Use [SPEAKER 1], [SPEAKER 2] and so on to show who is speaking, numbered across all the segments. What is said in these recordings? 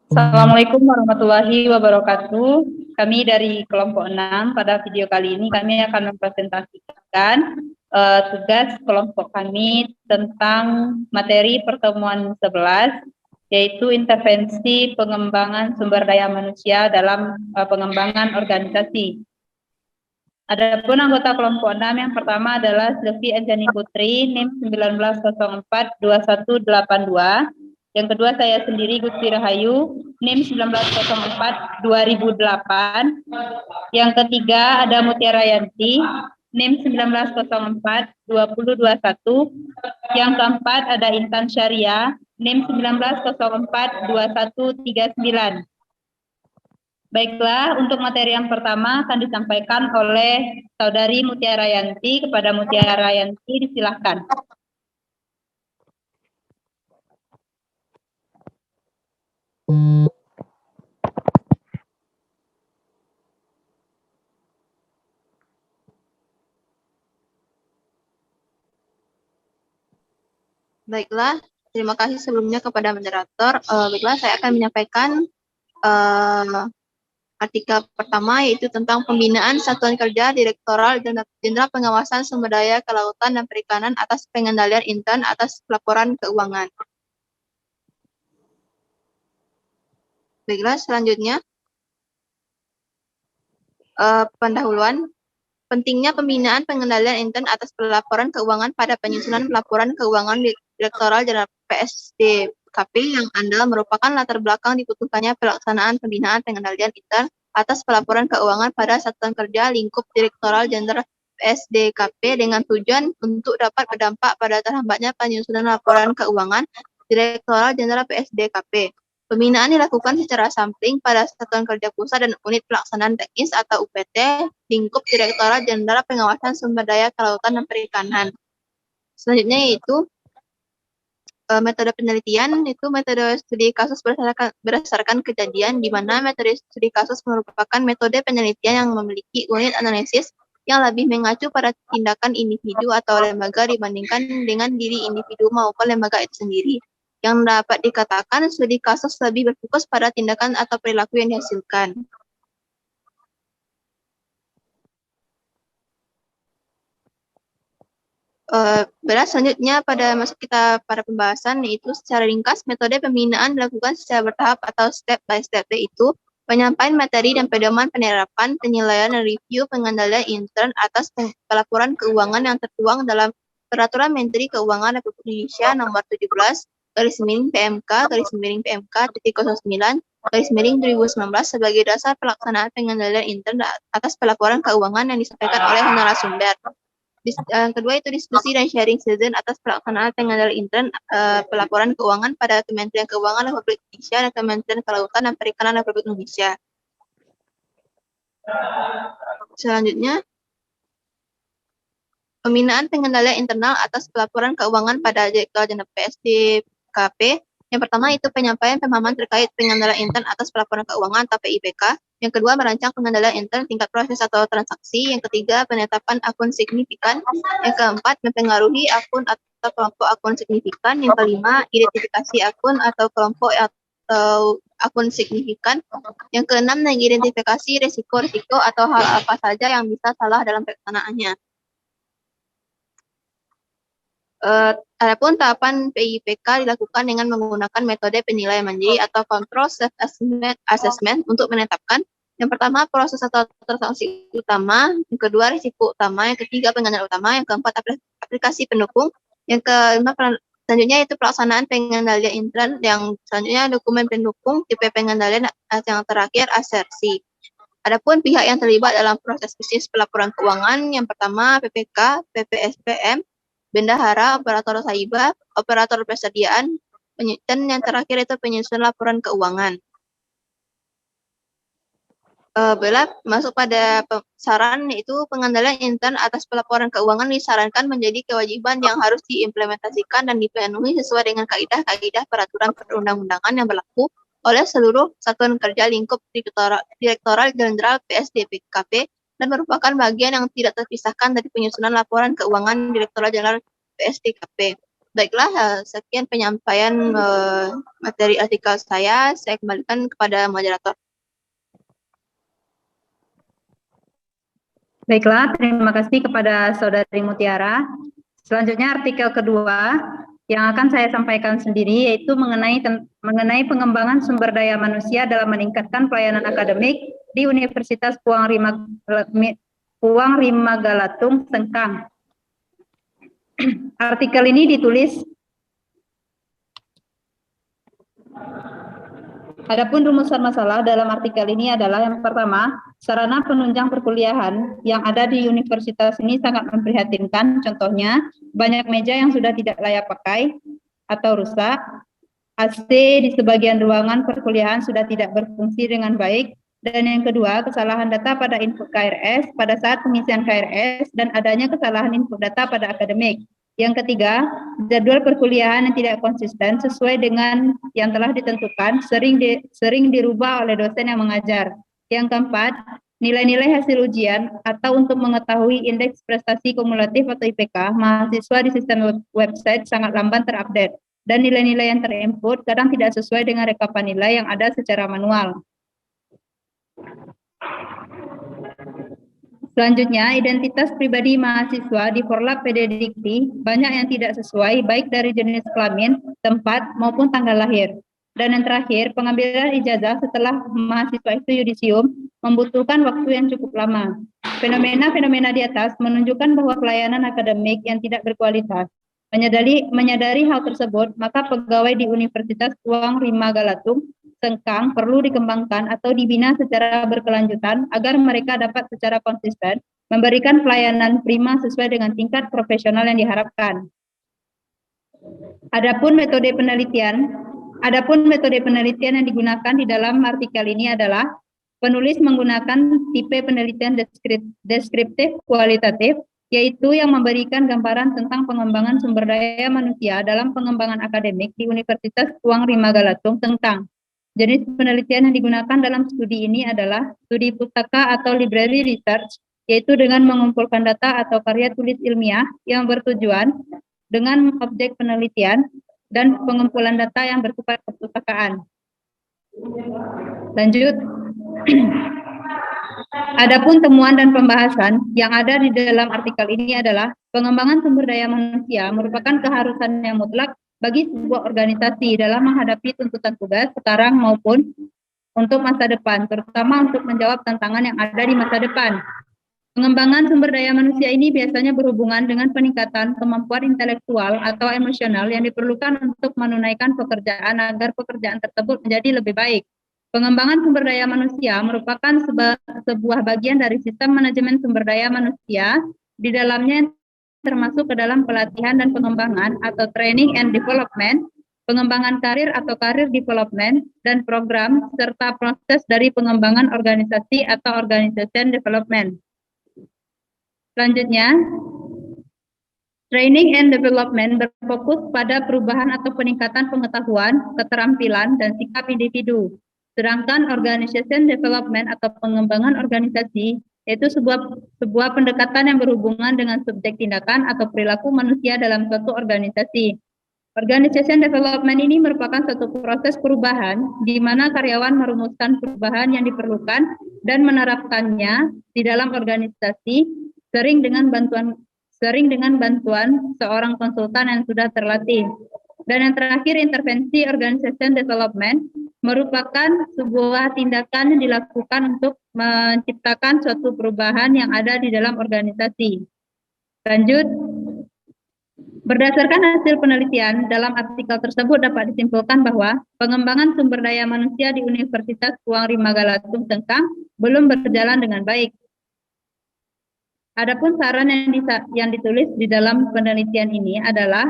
[SPEAKER 1] Assalamualaikum warahmatullahi wabarakatuh. Kami dari kelompok 6 pada video kali ini kami akan mempresentasikan tugas kelompok kami tentang materi pertemuan 11, yaitu intervensi pengembangan sumber daya manusia dalam pengembangan organisasi. Adapun anggota kelompok 6 yang pertama adalah Sylvie Anjani Putri, NIM 19042182. Yang kedua saya sendiri Gusti Rahayu, NIM 1904-2008. Yang ketiga ada Mutiara Yanti, NIM 1904-2021. Yang keempat ada Intan Syariah, NIM 1904-2139. Baiklah, untuk materi yang pertama akan disampaikan oleh Saudari Mutiara Yanti. Kepada Mutiara Yanti, disilahkan.
[SPEAKER 2] Baiklah, terima kasih sebelumnya kepada moderator. Baiklah, saya akan menyampaikan artikel pertama, yaitu tentang pembinaan Satuan Kerja Direktoral Jenderal Pengawasan Sumber Daya Kelautan dan Perikanan atas pengendalian intern atas pelaporan keuangan. Baiklah, selanjutnya pendahuluan. Pentingnya pembinaan pengendalian intern atas pelaporan keuangan pada penyusunan pelaporan keuangan Direktoral Jenderal PSDKP yang andal merupakan latar belakang dibutuhkannya pelaksanaan pembinaan pengendalian intern atas pelaporan keuangan pada Satuan Kerja lingkup Direktoral Jenderal PSDKP dengan tujuan untuk dapat berdampak pada terhambatnya penyusunan laporan keuangan Direktoral Jenderal PSDKP. Pembinaan dilakukan secara sampling pada Satuan Kerja Pusat dan Unit Pelaksanaan Teknis atau UPT, lingkup Direktorat Jenderal Pengawasan Sumber Daya Kelautan dan Perikanan. Selanjutnya yaitu metode penelitian, itu metode studi kasus berdasarkan kejadian, di mana metode studi kasus merupakan metode penelitian yang memiliki unit analisis yang lebih mengacu pada tindakan individu atau lembaga dibandingkan dengan diri individu maupun lembaga itu sendiri. Yang dapat dikatakan studi kasus lebih berfokus pada tindakan atau perilaku yang dihasilkan. Selanjutnya masuk kita pada pembahasan, yaitu secara ringkas metode pembinaan dilakukan secara bertahap atau step by step, yaitu penyampaian materi dan pedoman penerapan, penilaian dan review pengendalian intern atas pelaporan keuangan yang tertuang dalam Peraturan Menteri Keuangan Republik Indonesia Nomor 17 PMK titik 09 2019 sebagai dasar pelaksanaan pengendalian intern atas pelaporan keuangan yang disampaikan oleh narasumber. Yang kedua itu diskusi dan sharing session atas pelaksanaan pengendalian intern pelaporan keuangan pada Kementerian Keuangan Republik Indonesia dan Kementerian Kelautan dan Perikanan Republik Indonesia. Selanjutnya, pembinaan pengendalian internal atas pelaporan keuangan pada Direktorat Jenderal PSDKP. Yang pertama itu penyampaian pemahaman terkait pengendalian intern atas pelaporan keuangan atau PIPK. Yang kedua, merancang pengendalian intern tingkat proses atau transaksi. Yang ketiga, penetapan akun signifikan. Yang keempat, mempengaruhi akun atau kelompok akun signifikan. Yang kelima, identifikasi akun atau kelompok atau akun signifikan. Yang keenam, mengidentifikasi risiko-risiko atau hal apa saja yang bisa salah dalam pelaksanaannya. Adapun tahapan PIPK dilakukan dengan menggunakan metode penilaian mandiri atau control self-assessment untuk menetapkan yang pertama proses atau transaksi utama, yang kedua risiko utama, yang ketiga pengendalian utama, yang keempat aplikasi pendukung, yang kelima selanjutnya itu pelaksanaan pengendalian intern, yang selanjutnya dokumen pendukung, tipe pengendalian, yang terakhir asersi. Adapun pihak yang terlibat dalam proses bisnis pelaporan keuangan, yang pertama PPK, PPSPM, bendahara, operator saiba, operator persediaan, dan yang terakhir itu penyusunan laporan keuangan. Masuk pada saran, yaitu pengendalian intern atas pelaporan keuangan disarankan menjadi kewajiban yang harus diimplementasikan dan dipenuhi sesuai dengan kaidah-kaidah peraturan perundang-undangan yang berlaku oleh seluruh satuan kerja lingkup Direktoral Jenderal PSDKP dan merupakan bagian yang tidak terpisahkan dari penyusunan laporan keuangan Direktoral Jenderal PSDKP. Baiklah, sekian penyampaian materi artikel saya kembalikan kepada moderator.
[SPEAKER 1] Baiklah, terima kasih kepada Saudari Mutiara. Selanjutnya artikel kedua yang akan saya sampaikan sendiri yaitu mengenai pengembangan sumber daya manusia dalam meningkatkan pelayanan akademik di Universitas Puang Rimagalatung, Sengkang. Artikel ini ditulis. Adapun rumusan masalah dalam artikel ini adalah yang pertama, sarana penunjang perkuliahan yang ada di universitas ini sangat memprihatinkan. Contohnya, banyak meja yang sudah tidak layak pakai atau rusak, AC di sebagian ruangan perkuliahan sudah tidak berfungsi dengan baik, dan yang kedua, kesalahan data pada input KRS pada saat pengisian KRS dan adanya kesalahan input data pada akademik. Yang ketiga, jadwal perkuliahan yang tidak konsisten sesuai dengan yang telah ditentukan, sering dirubah oleh dosen yang mengajar. Yang keempat, nilai-nilai hasil ujian atau untuk mengetahui indeks prestasi kumulatif atau IPK mahasiswa di sistem website sangat lamban terupdate, dan nilai-nilai yang terinput kadang tidak sesuai dengan rekapan nilai yang ada secara manual. Selanjutnya, identitas pribadi mahasiswa di Forlab PD Dikti banyak yang tidak sesuai, baik dari jenis kelamin, tempat, maupun tanggal lahir. Dan yang terakhir, pengambilan ijazah setelah mahasiswa itu yudisium membutuhkan waktu yang cukup lama. Fenomena-fenomena di atas menunjukkan bahwa pelayanan akademik yang tidak berkualitas. Menyadari hal tersebut, maka pegawai di Universitas Puang Rimagalatung, Sengkang perlu dikembangkan atau dibina secara berkelanjutan agar mereka dapat secara konsisten memberikan pelayanan prima sesuai dengan tingkat profesional yang diharapkan. Adapun metode penelitian yang digunakan di dalam artikel ini adalah penulis menggunakan tipe penelitian deskriptif kualitatif, yaitu yang memberikan gambaran tentang pengembangan sumber daya manusia dalam pengembangan akademik di Universitas Puang Rimagalatung, Sengkang. Jenis penelitian yang digunakan dalam studi ini adalah studi pustaka atau library research, yaitu dengan mengumpulkan data atau karya tulis ilmiah yang bertujuan dengan objek penelitian dan pengumpulan data yang bersifat perpustakaan. Lanjut. Adapun temuan dan pembahasan yang ada di dalam artikel ini adalah pengembangan sumber daya manusia merupakan keharusan yang mutlak bagi sebuah organisasi dalam menghadapi tuntutan tugas sekarang maupun untuk masa depan, terutama untuk menjawab tantangan yang ada di masa depan. Pengembangan sumber daya manusia ini biasanya berhubungan dengan peningkatan kemampuan intelektual atau emosional yang diperlukan untuk menunaikan pekerjaan agar pekerjaan tersebut menjadi lebih baik. Pengembangan sumber daya manusia merupakan sebuah bagian dari sistem manajemen sumber daya manusia, di dalamnya termasuk ke dalam pelatihan dan pengembangan atau training and development, pengembangan karir atau career development, dan program serta proses dari pengembangan organisasi atau organization development. Selanjutnya, training and development berfokus pada perubahan atau peningkatan pengetahuan, keterampilan, dan sikap individu. Sedangkan organization development atau pengembangan organisasi yaitu sebuah pendekatan yang berhubungan dengan subjek tindakan atau perilaku manusia dalam suatu organisasi. Organization development ini merupakan suatu proses perubahan di mana karyawan merumuskan perubahan yang diperlukan dan menerapkannya di dalam organisasi sering dengan bantuan seorang konsultan yang sudah terlatih. Dan yang terakhir, intervensi organization development merupakan sebuah tindakan yang dilakukan untuk menciptakan suatu perubahan yang ada di dalam organisasi. Lanjut, berdasarkan hasil penelitian dalam artikel tersebut dapat disimpulkan bahwa pengembangan sumber daya manusia di Universitas Puang Rimagalatung, Sengkang belum berjalan dengan baik. Adapun saran yang ditulis di dalam penelitian ini adalah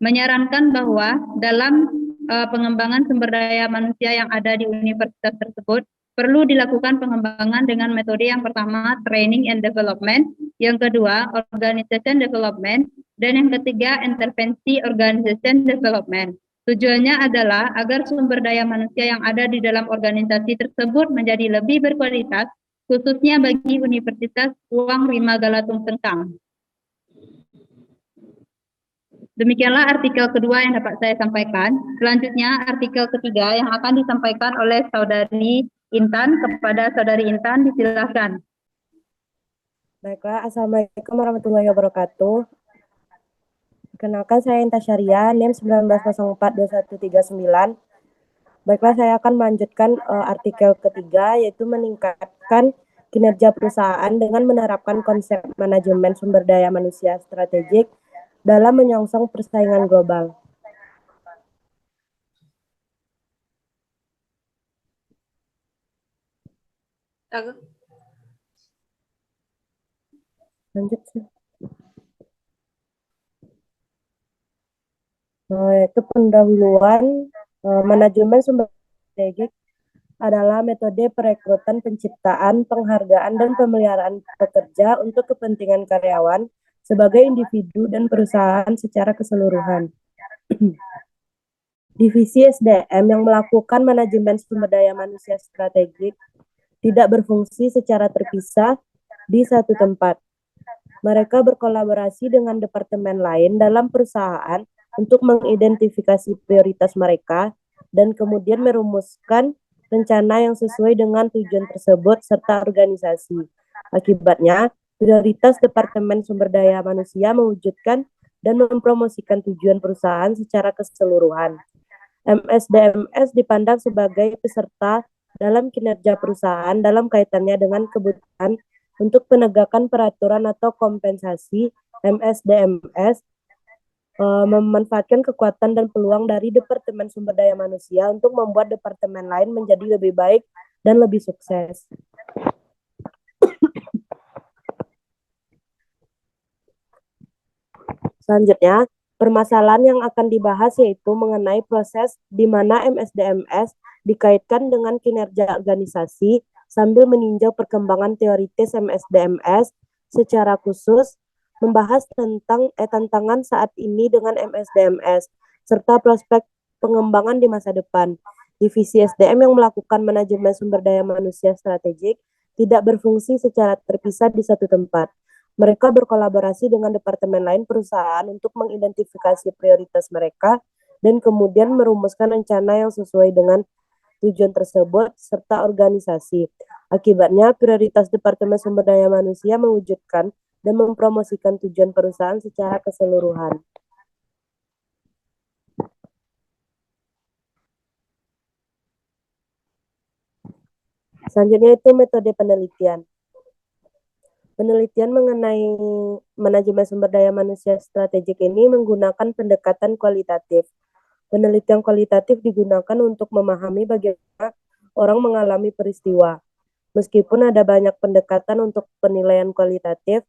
[SPEAKER 1] menyarankan bahwa dalam pengembangan sumber daya manusia yang ada di universitas tersebut perlu dilakukan pengembangan dengan metode yang pertama training and development, yang kedua organization development, dan yang ketiga intervensi organization development. Tujuannya adalah agar sumber daya manusia yang ada di dalam organisasi tersebut menjadi lebih berkualitas, khususnya bagi Universitas Puang Rimagalatung, Sengkang. Demikianlah artikel kedua yang dapat saya sampaikan. Selanjutnya artikel ketiga yang akan disampaikan oleh Saudari Intan. Kepada Saudari Intan disilahkan.
[SPEAKER 3] Baiklah, Assalamualaikum warahmatullahi wabarakatuh. Perkenalkan, saya Intan Syariah, NIM 19042139. Baiklah, saya akan melanjutkan artikel ketiga, yaitu meningkatkan kinerja perusahaan dengan menerapkan konsep manajemen sumber daya manusia strategik dalam menyongsong persaingan global. Lanjut sih. Yaitu pendahuluan manajemen sumber daya strategik adalah metode perekrutan, penciptaan, penghargaan, dan pemeliharaan pekerja untuk kepentingan karyawan sebagai individu dan perusahaan secara keseluruhan. Divisi SDM yang melakukan manajemen sumber daya manusia strategik tidak berfungsi secara terpisah di satu tempat. Mereka berkolaborasi dengan departemen lain dalam perusahaan untuk mengidentifikasi prioritas mereka dan kemudian merumuskan rencana yang sesuai dengan tujuan tersebut serta organisasi. Akibatnya, prioritas Departemen Sumber Daya Manusia mewujudkan dan mempromosikan tujuan perusahaan secara keseluruhan. MSDMS dipandang sebagai peserta dalam kinerja perusahaan dalam kaitannya dengan kebutuhan untuk penegakan peraturan atau kompensasi. MSDMS memanfaatkan kekuatan dan peluang dari Departemen Sumber Daya Manusia untuk membuat departemen lain menjadi lebih baik dan lebih sukses. Selanjutnya, permasalahan yang akan dibahas yaitu mengenai proses di mana MSDMS dikaitkan dengan kinerja organisasi sambil meninjau perkembangan teoritis MSDMS secara khusus, membahas tentang tantangan saat ini dengan MSDMS, serta prospek pengembangan di masa depan. Divisi SDM yang melakukan manajemen sumber daya manusia strategik tidak berfungsi secara terpisah di satu tempat. Mereka berkolaborasi dengan departemen lain perusahaan untuk mengidentifikasi prioritas mereka dan kemudian merumuskan rencana yang sesuai dengan tujuan tersebut serta organisasi. Akibatnya, prioritas Departemen Sumber Daya Manusia mewujudkan dan mempromosikan tujuan perusahaan secara keseluruhan. Selanjutnya itu metode penelitian. Penelitian mengenai manajemen sumber daya manusia strategik ini menggunakan pendekatan kualitatif. Penelitian kualitatif digunakan untuk memahami bagaimana orang mengalami peristiwa. Meskipun ada banyak pendekatan untuk penilaian kualitatif,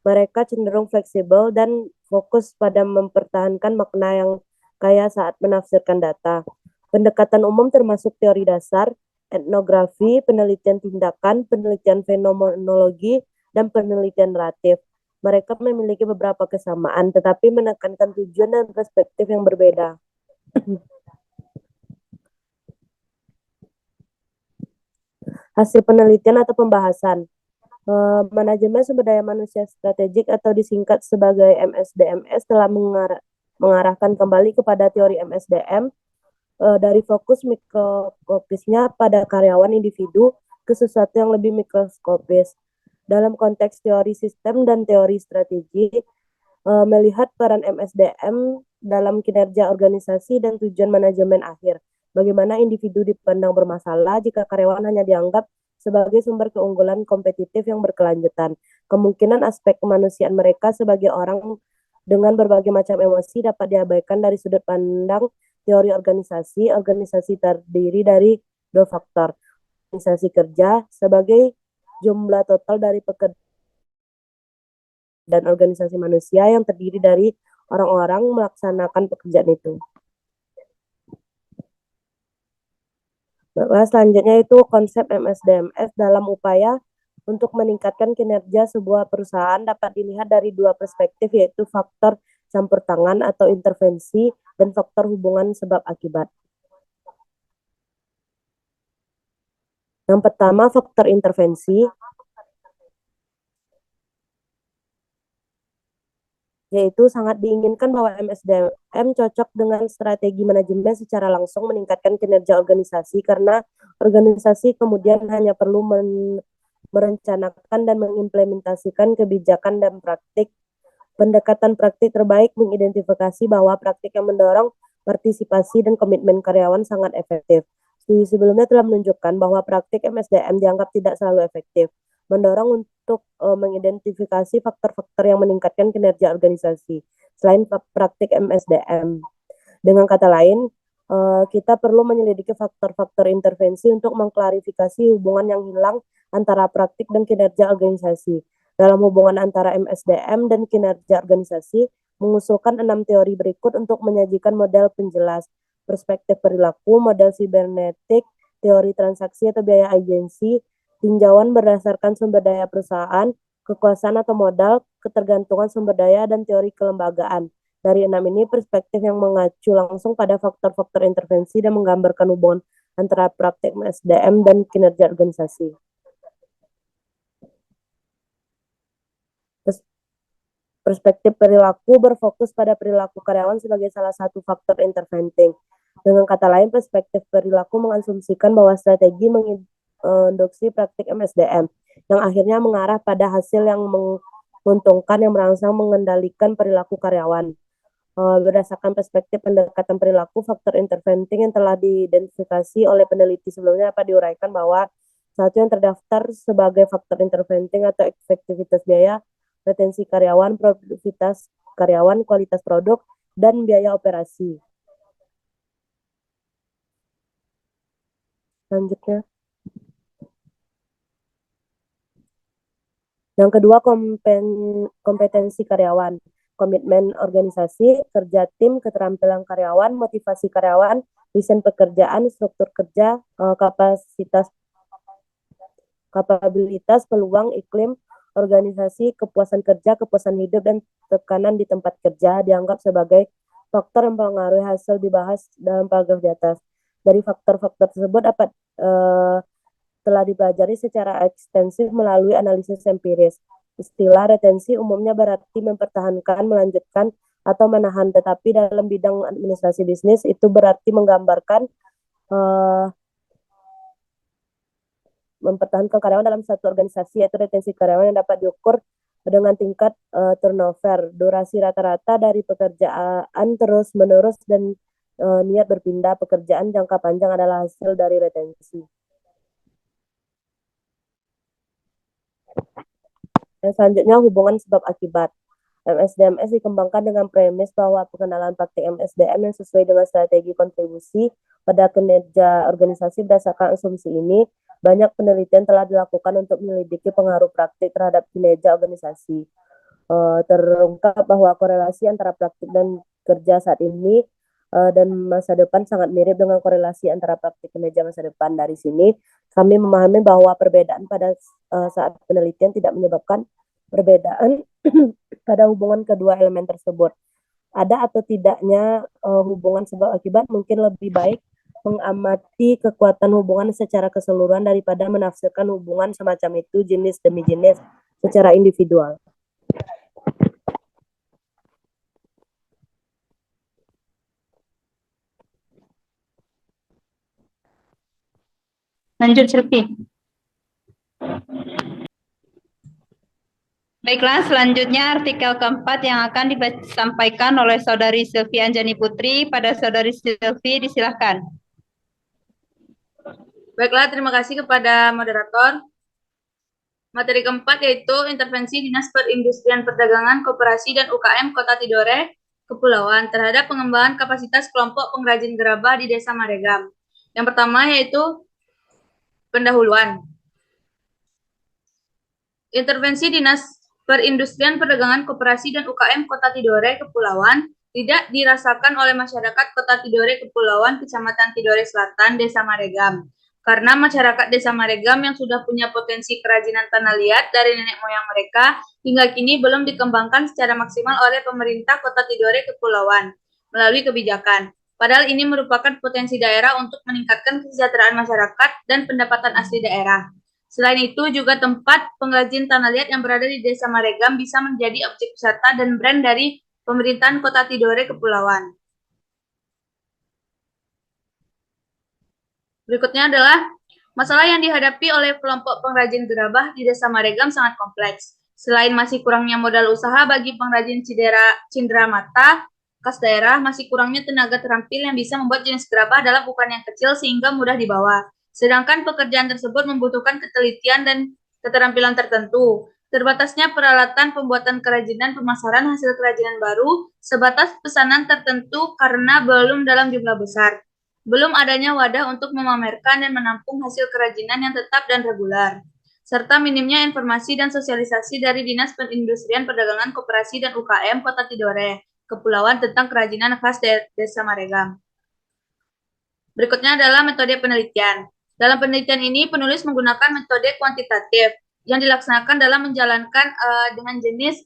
[SPEAKER 3] mereka cenderung fleksibel dan fokus pada mempertahankan makna yang kaya saat menafsirkan data. Pendekatan umum termasuk teori dasar, etnografi, penelitian tindakan, penelitian fenomenologi, dan penelitian naratif. Mereka memiliki beberapa kesamaan, tetapi menekankan tujuan dan perspektif yang berbeda. Hasil penelitian atau pembahasan. Manajemen sumber daya manusia strategik atau disingkat sebagai MSDMS telah mengarahkan kembali kepada teori MSDM dari fokus mikroskopisnya pada karyawan individu ke sesuatu yang lebih mikroskopis. Dalam konteks teori sistem dan teori strategi, melihat peran MSDM dalam kinerja organisasi dan tujuan manajemen akhir. Bagaimana individu dipandang bermasalah jika karyawan hanya dianggap sebagai sumber keunggulan kompetitif yang berkelanjutan. Kemungkinan aspek kemanusiaan mereka sebagai orang dengan berbagai macam emosi dapat diabaikan dari sudut pandang teori organisasi. Organisasi terdiri dari dua faktor. Organisasi kerja sebagai jumlah total dari pekerja dan organisasi manusia yang terdiri dari orang-orang melaksanakan pekerjaan itu. Nah, selanjutnya itu konsep MSDMS dalam upaya untuk meningkatkan kinerja sebuah perusahaan dapat dilihat dari dua perspektif, yaitu faktor campur tangan atau intervensi dan faktor hubungan sebab akibat. Yang pertama, faktor intervensi. Faktor intervensi adalah faktor yang bersifat individu, seperti misalnya perusahaan yang memiliki kebutuhan untuk meningkatkan kinerja sebuah perusahaan. Misalnya, perusahaan membutuhkan bantuan dari orang lain untuk meningkatkan kinerja. Misalnya, perusahaan membutuhkan bantuan dari orang lain untuk meningkatkan kinerja. yaitu sangat diinginkan bahwa MSDM cocok dengan strategi manajemen secara langsung meningkatkan kinerja organisasi karena organisasi kemudian hanya perlu merencanakan dan mengimplementasikan kebijakan dan praktik. Pendekatan praktik terbaik mengidentifikasi bahwa praktik yang mendorong partisipasi dan komitmen karyawan sangat efektif. Studi sebelumnya telah menunjukkan bahwa praktik MSDM dianggap tidak selalu efektif, mendorong untuk mengidentifikasi faktor-faktor yang meningkatkan kinerja organisasi selain praktik MSDM. Dengan kata lain, kita perlu menyelidiki faktor-faktor intervensi untuk mengklarifikasi hubungan yang hilang antara praktik dan kinerja organisasi. Dalam hubungan antara MSDM dan kinerja organisasi, mengusulkan 6 teori berikut untuk menyajikan model penjelas perspektif perilaku, model sibernetik, teori transaksi atau biaya agensi, tinjauan berdasarkan sumber daya perusahaan, kekuasaan atau modal, ketergantungan sumber daya, dan teori kelembagaan. Dari 6 ini, perspektif yang mengacu langsung pada faktor-faktor intervensi dan menggambarkan hubungan antara praktik MSDM dan kinerja organisasi. Perspektif perilaku berfokus pada perilaku karyawan sebagai salah satu faktor interventing. Dengan kata lain, perspektif perilaku mengasumsikan bahwa strategi menginduksi praktik MSDM yang akhirnya mengarah pada hasil yang menguntungkan yang merangsang mengendalikan perilaku karyawan. Berdasarkan perspektif pendekatan perilaku, faktor interventing yang telah diidentifikasi oleh peneliti sebelumnya dapat diuraikan bahwa satu yang terdaftar sebagai faktor interventing atau efektivitas biaya, retensi karyawan, produktivitas karyawan, kualitas produk, dan biaya operasi. Selanjutnya. Yang kedua, kompetensi karyawan, komitmen organisasi, kerja tim, keterampilan karyawan, motivasi karyawan, desain pekerjaan, struktur kerja, kapabilitas, peluang, iklim, organisasi, kepuasan kerja, kepuasan hidup, dan tekanan di tempat kerja dianggap sebagai faktor yang mempengaruhi hasil dibahas dalam paragraf di atas. Dari faktor-faktor tersebut telah dipelajari secara ekstensif melalui analisis empiris. Istilah retensi umumnya berarti mempertahankan, melanjutkan, atau menahan, tetapi dalam bidang administrasi bisnis itu berarti menggambarkan mempertahankan karyawan dalam satu organisasi, yaitu retensi karyawan yang dapat diukur dengan tingkat turnover, durasi rata-rata dari pekerjaan terus-menerus, dan niat berpindah pekerjaan jangka panjang adalah hasil dari retensi. Dan selanjutnya, hubungan sebab akibat. MSDMS dikembangkan dengan premis bahwa pengenalan praktik MSDM yang sesuai dengan strategi kontribusi pada kinerja organisasi. Berdasarkan asumsi ini, banyak penelitian telah dilakukan untuk menyelidiki pengaruh praktik terhadap kinerja organisasi. Terungkap bahwa korelasi antara praktik dan kerja saat ini dan masa depan sangat mirip dengan korelasi antara praktik kinerja masa depan. Dari sini, kami memahami bahwa perbedaan pada saat penelitian tidak menyebabkan perbedaan pada hubungan kedua elemen tersebut. Ada atau tidaknya hubungan sebab akibat, mungkin lebih baik mengamati kekuatan hubungan secara keseluruhan daripada menafsirkan hubungan semacam itu jenis demi jenis secara individual.
[SPEAKER 1] Lanjut, Silvi. Baiklah, selanjutnya artikel keempat yang akan disampaikan oleh Saudari Silvi Anjani Putri. Pada Saudari Silvi, disilahkan.
[SPEAKER 4] Baiklah, terima kasih kepada moderator. Materi keempat yaitu intervensi Dinas Perindustrian Perdagangan, Koperasi, dan UKM Kota Tidore, Kepulauan terhadap pengembangan kapasitas kelompok pengrajin gerabah di Desa Maregam. Yang pertama yaitu pendahuluan. Intervensi Dinas Perindustrian Perdagangan, Koperasi, dan UKM Kota Tidore, Kepulauan tidak dirasakan oleh masyarakat Kota Tidore, Kepulauan, Kecamatan Tidore Selatan, Desa Maregam. Karena masyarakat Desa Maregam yang sudah punya potensi kerajinan tanah liat dari nenek moyang mereka, hingga kini belum dikembangkan secara maksimal oleh pemerintah Kota Tidore, Kepulauan melalui kebijakan. Padahal ini merupakan potensi daerah untuk meningkatkan kesejahteraan masyarakat dan pendapatan asli daerah. Selain itu, juga tempat pengrajin tanah liat yang berada di Desa Maregam bisa menjadi objek wisata dan brand dari pemerintahan Kota Tidore Kepulauan. Berikutnya adalah masalah yang dihadapi oleh kelompok pengrajin gerabah di Desa Maregam sangat kompleks. Selain masih kurangnya modal usaha bagi pengrajin cindera mata, khas daerah, masih kurangnya tenaga terampil yang bisa membuat jenis gerabah dalam ukuran yang kecil sehingga mudah dibawa. Sedangkan pekerjaan tersebut membutuhkan ketelitian dan keterampilan tertentu. Terbatasnya peralatan pembuatan kerajinan pemasaran hasil kerajinan baru sebatas pesanan tertentu karena belum dalam jumlah besar. Belum adanya wadah untuk memamerkan dan menampung hasil kerajinan yang tetap dan reguler, serta minimnya informasi dan sosialisasi dari Dinas Perindustrian Perdagangan Koperasi dan UKM Kota Tidore Kepulauan tentang kerajinan khas Desa Maregam. Berikutnya adalah metode penelitian. Dalam penelitian ini, penulis menggunakan metode kuantitatif yang dilaksanakan dalam menjalankan dengan jenis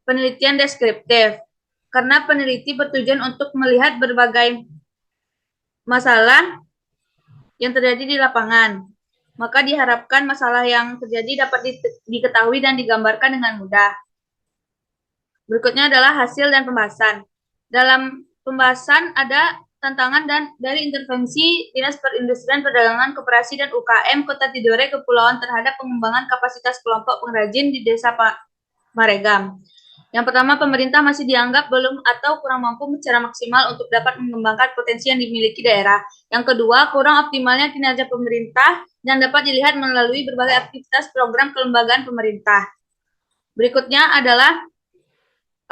[SPEAKER 4] penelitian deskriptif, karena peneliti bertujuan untuk melihat berbagai masalah yang terjadi di lapangan. Maka diharapkan masalah yang terjadi dapat diketahui dan digambarkan dengan mudah. Berikutnya adalah hasil dan pembahasan. Dalam pembahasan ada tantangan dan dari intervensi Dinas Perindustrian Perdagangan Koperasi dan UKM Kota Tidore Kepulauan terhadap pengembangan kapasitas kelompok pengrajin di Desa Maregam. Yang pertama, pemerintah masih dianggap belum atau kurang mampu secara maksimal untuk dapat mengembangkan potensi yang dimiliki daerah. Yang kedua, kurang optimalnya kinerja pemerintah yang dapat dilihat melalui berbagai aktivitas program kelembagaan pemerintah. Berikutnya adalah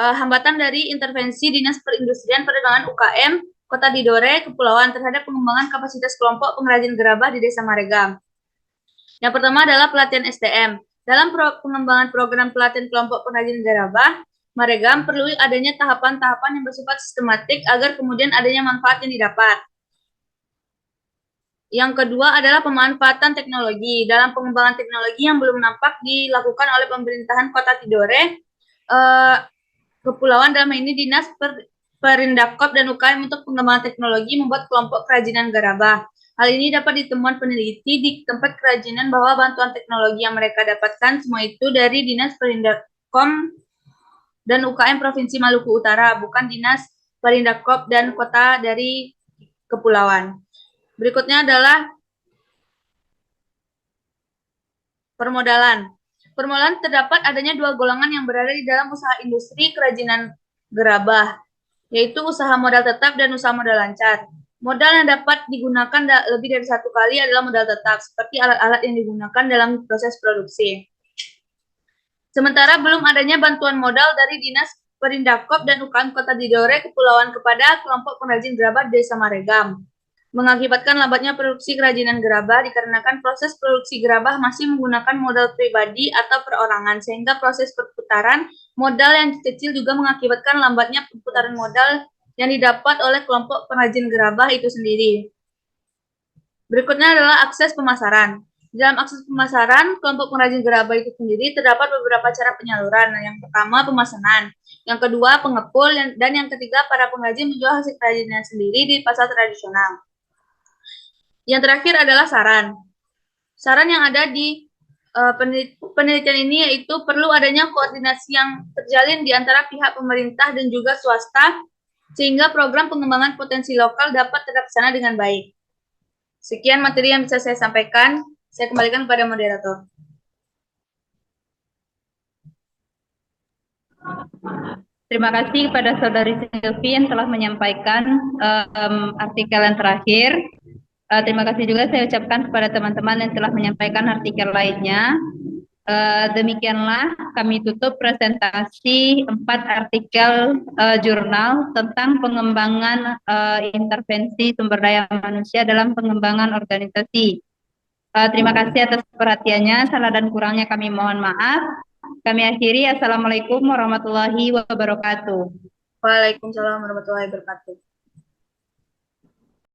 [SPEAKER 4] hambatan dari intervensi Dinas Perindustrian Perdagangan UKM Kota Tidore Kepulauan terhadap pengembangan kapasitas kelompok pengrajin gerabah di Desa Maregam. Yang pertama adalah pelatihan STM. Dalam pengembangan program pelatihan kelompok pengrajin gerabah Maregam perlu adanya tahapan-tahapan yang bersifat sistematik agar kemudian adanya manfaat yang didapat. Yang kedua adalah pemanfaatan teknologi. Dalam pengembangan teknologi yang belum nampak dilakukan oleh pemerintahan Kota Tidore Kepulauan, dalam ini Dinas Perindakop dan UKM untuk pengembangan teknologi membuat kelompok kerajinan gerabah. Hal ini dapat ditemukan peneliti di tempat kerajinan bahwa bantuan teknologi yang mereka dapatkan semua itu dari Dinas Perindakom dan UKM Provinsi Maluku Utara, bukan Dinas Perindakop dan Kota dari Kepulauan. Berikutnya adalah permodalan. Permodalan terdapat adanya dua golongan yang berada di dalam usaha industri kerajinan gerabah, yaitu usaha modal tetap dan usaha modal lancar. Modal yang dapat digunakan lebih dari satu kali adalah modal tetap, seperti alat-alat yang digunakan dalam proses produksi. Sementara belum adanya bantuan modal dari Dinas Perindakop dan UKM Kota Tidore Kepulauan kepada kelompok pengrajin gerabah Desa Maregam, mengakibatkan lambatnya produksi kerajinan gerabah dikarenakan proses produksi gerabah masih menggunakan modal pribadi atau perorangan, sehingga proses perputaran modal yang kecil juga mengakibatkan lambatnya perputaran modal yang didapat oleh kelompok pengrajin gerabah itu sendiri. Berikutnya adalah akses pemasaran. Dalam akses pemasaran, kelompok pengrajin gerabah itu sendiri terdapat beberapa cara penyaluran. Yang pertama, pemesanan. Yang kedua, pengepul. Dan yang ketiga, para pengrajin menjual hasil kerajinan sendiri di pasar tradisional. Yang terakhir adalah saran. Saran yang ada di penelitian ini yaitu perlu adanya koordinasi yang terjalin di antara pihak pemerintah dan juga swasta, sehingga program pengembangan potensi lokal dapat terlaksana dengan baik. Sekian materi yang bisa saya sampaikan. Saya kembalikan kepada moderator.
[SPEAKER 1] Terima kasih kepada Saudari Sylvie yang telah menyampaikan artikel yang terakhir. Terima kasih juga saya ucapkan kepada teman-teman yang telah menyampaikan artikel lainnya. Demikianlah kami tutup presentasi 4 artikel jurnal tentang pengembangan intervensi sumber daya manusia dalam pengembangan organisasi. Terima kasih atas perhatiannya. Salah dan kurangnya kami mohon maaf. Kami akhiri. Assalamualaikum warahmatullahi wabarakatuh.
[SPEAKER 4] Waalaikumsalam warahmatullahi wabarakatuh.